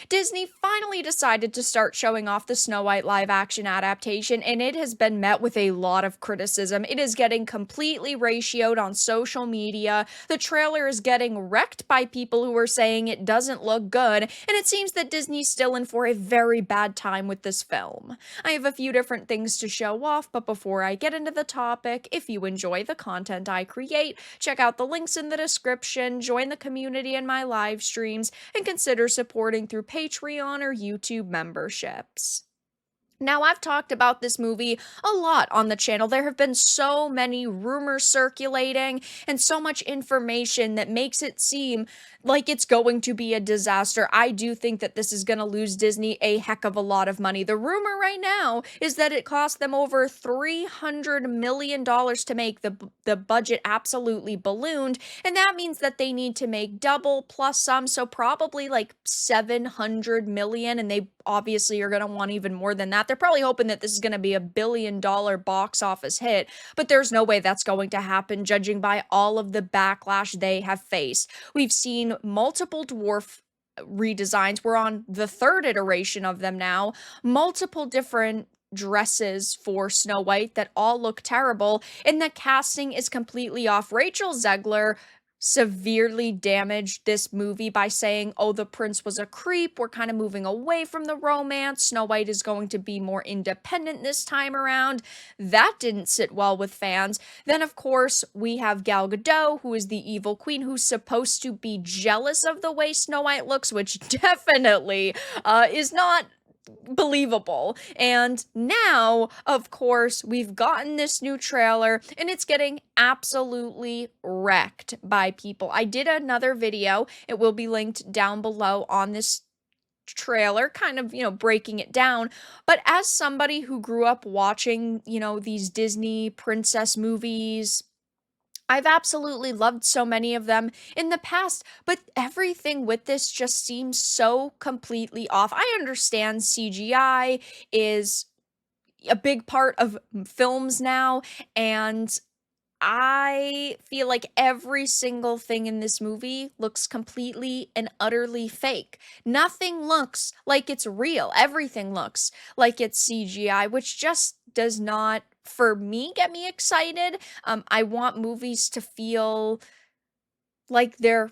Disney finally decided to start showing off the Snow White live action adaptation, and it has been met with a lot of criticism. It is getting completely ratioed on social media. The trailer is getting wrecked by people who are saying it doesn't look good, and it seems that Disney's still in for a very bad time with this film. I have a few different things to show off, but before I get into the topic, if you enjoy the content I create, check out the links in the description, join the community in my live streams, and consider supporting through Patreon or YouTube memberships. Now, I've talked about this movie a lot on the channel. There have been so many rumors circulating and so much information that makes it seem like it's going to be a disaster. I do think that this is going to lose Disney a heck of a lot of money. The rumor right now is that it cost them over $300 million to make. The budget absolutely ballooned, and that means that they need to make double plus some, so probably like 700 million, and they obviously are going to want even more than that. They're probably hoping that this is going to be a $1 billion box office hit, but there's no way that's going to happen, judging by all of the backlash they have faced. We've seen multiple dwarf redesigns. We're on the third iteration of them now. Multiple different dresses for Snow White that all look terrible, and the casting is completely off. Rachel Zegler severely damaged this movie by saying, oh, the prince was a creep, we're kind of moving away from the romance, Snow White is going to be more independent this time around. That didn't sit well with fans. Then, of course, we have Gal Gadot, who is the evil queen, who's supposed to be jealous of the way Snow White looks, which definitely is not believable. And now, of course, we've gotten this new trailer and it's getting absolutely wrecked by people. I did another video, it will be linked down below on this trailer, kind of, breaking it down. But as somebody who grew up watching, these Disney princess movies, I've absolutely loved so many of them in the past, but everything with this just seems so completely off. I understand CGI is a big part of films now, and I feel like every single thing in this movie looks completely and utterly fake. Nothing looks like it's real. Everything looks like it's CGI, which just does not, for me, get me excited. I want movies to feel like they're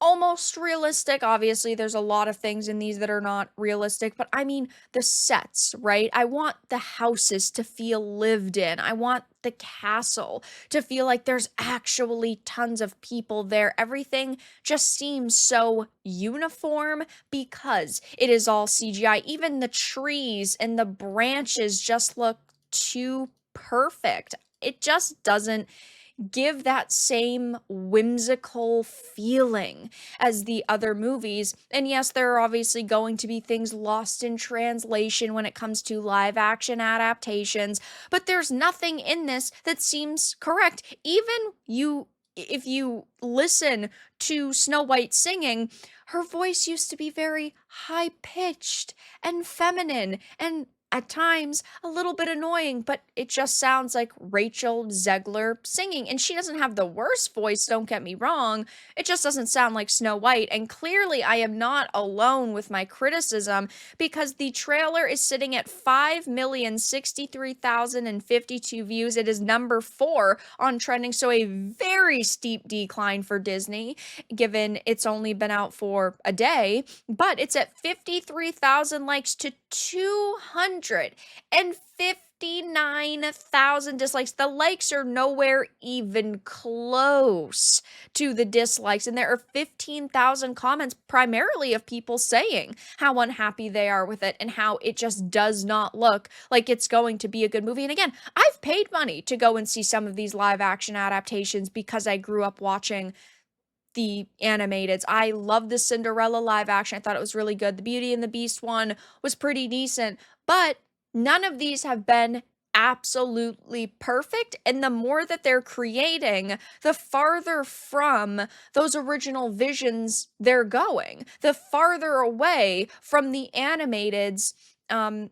almost realistic. Obviously, there's a lot of things in these that are not realistic, but I mean the sets, right? I want the houses to feel lived in. I want the castle to feel like there's actually tons of people there. Everything just seems so uniform because it is all CGI. Even the trees and the branches just look too perfect. It just doesn't give that same whimsical feeling as the other movies. And yes, there are obviously going to be things lost in translation when it comes to live action adaptations, but there's nothing in this that seems correct. If you listen to Snow White singing, her voice used to be very high pitched and feminine and at times a little bit annoying, but it just sounds like Rachel Zegler singing. And she doesn't have the worst voice, don't get me wrong. It just doesn't sound like Snow White. And clearly, I am not alone with my criticism because the trailer is sitting at 5,063,052 views. It is number 4 on trending, so a very steep decline for Disney, given it's only been out for a day. But it's at 53,000 likes to 259,000 dislikes. The likes are nowhere even close to the dislikes, and there are 15,000 comments, primarily of people saying how unhappy they are with it and how it just does not look like it's going to be a good movie. And again, I've paid money to go and see some of these live action adaptations because I grew up watching the animateds. I love the Cinderella live action. I thought it was really good. The Beauty and the Beast one was pretty decent, but none of these have been absolutely perfect. And the more that they're creating, the farther from those original visions they're going, the farther away from the animateds. And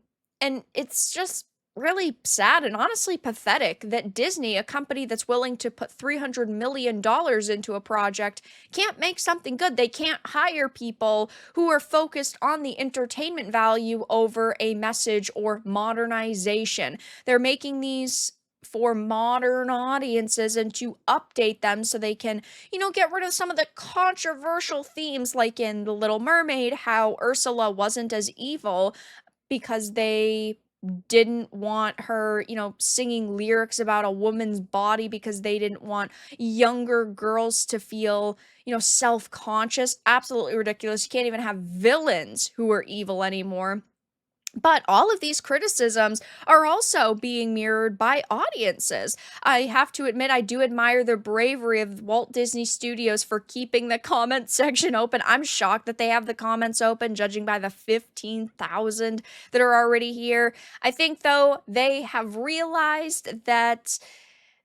it's just really sad and honestly pathetic that Disney, a company that's willing to put $300 million into a project, can't make something good. They can't hire people who are focused on the entertainment value over a message or modernization. They're making these for modern audiences and to update them so they can, get rid of some of the controversial themes, like in The Little Mermaid, how Ursula wasn't as evil because they didn't want her, singing lyrics about a woman's body because they didn't want younger girls to feel, self-conscious. Absolutely ridiculous. You can't even have villains who are evil anymore. But all of these criticisms are also being mirrored by audiences. I have to admit, I do admire the bravery of Walt Disney Studios for keeping the comment section open. I'm shocked that they have the comments open, judging by the 15,000 that are already here. I think, though, they have realized that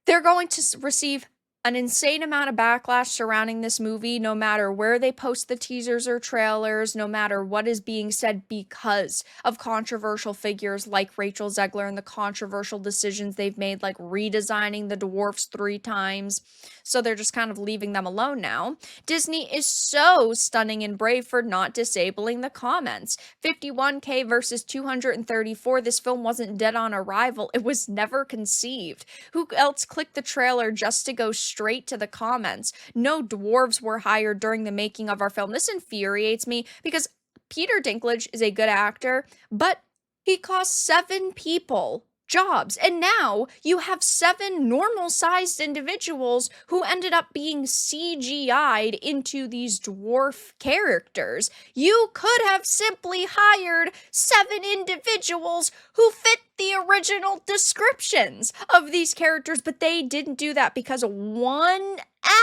they're going to receive an insane amount of backlash surrounding this movie, no matter where they post the teasers or trailers, no matter what is being said, because of controversial figures like Rachel Zegler and the controversial decisions they've made, like redesigning the dwarfs 3 times. So they're just kind of leaving them alone now. Disney is so stunning and brave for not disabling the comments. 51K versus 234. This film wasn't dead on arrival, it was never conceived. Who else clicked the trailer just to go straight to the comments? No dwarves were hired during the making of our film. This infuriates me because Peter Dinklage is a good actor, but he cost 7 people jobs. And now you have 7 normal-sized individuals who ended up being CGI'd into these dwarf characters. You could have simply hired 7 individuals who fit the original descriptions of these characters, but they didn't do that because one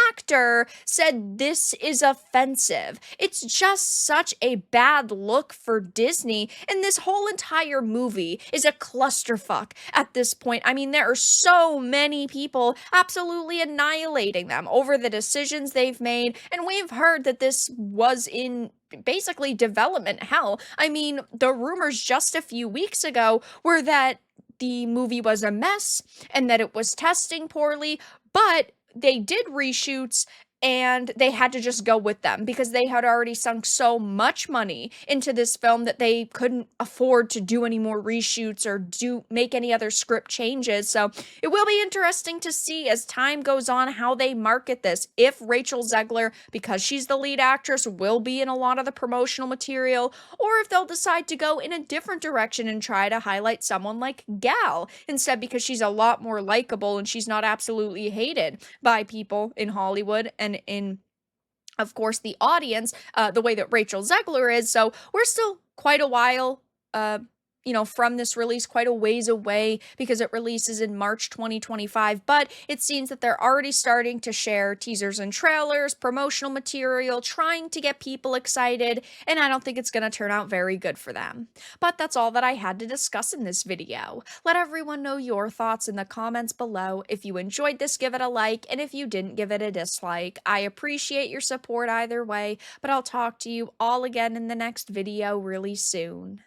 actor said this is offensive. It's just such a bad look for Disney, and this whole entire movie is a clusterfuck at this point. I mean, there are so many people absolutely annihilating them over the decisions they've made, and we've heard that this was in basically development hell. I mean, the rumors just a few weeks ago were that the movie was a mess and that it was testing poorly, but they did reshoots and they had to just go with them because they had already sunk so much money into this film that they couldn't afford to do any more reshoots or make any other script changes. So it will be interesting to see as time goes on how they market this. If Rachel Zegler, because she's the lead actress, will be in a lot of the promotional material, or if they'll decide to go in a different direction and try to highlight someone like Gal instead, because she's a lot more likable and she's not absolutely hated by people in Hollywood and in, of course, the audience, the way that Rachel Zegler is. So we're still quite a while, from this release, quite a ways away because it releases in March 2025. But it seems that they're already starting to share teasers and trailers, promotional material, trying to get people excited. And I don't think it's going to turn out very good for them. But that's all that I had to discuss in this video. Let everyone know your thoughts in the comments below. If you enjoyed this, give it a like. And if you didn't, give it a dislike. I appreciate your support either way. But I'll talk to you all again in the next video really soon.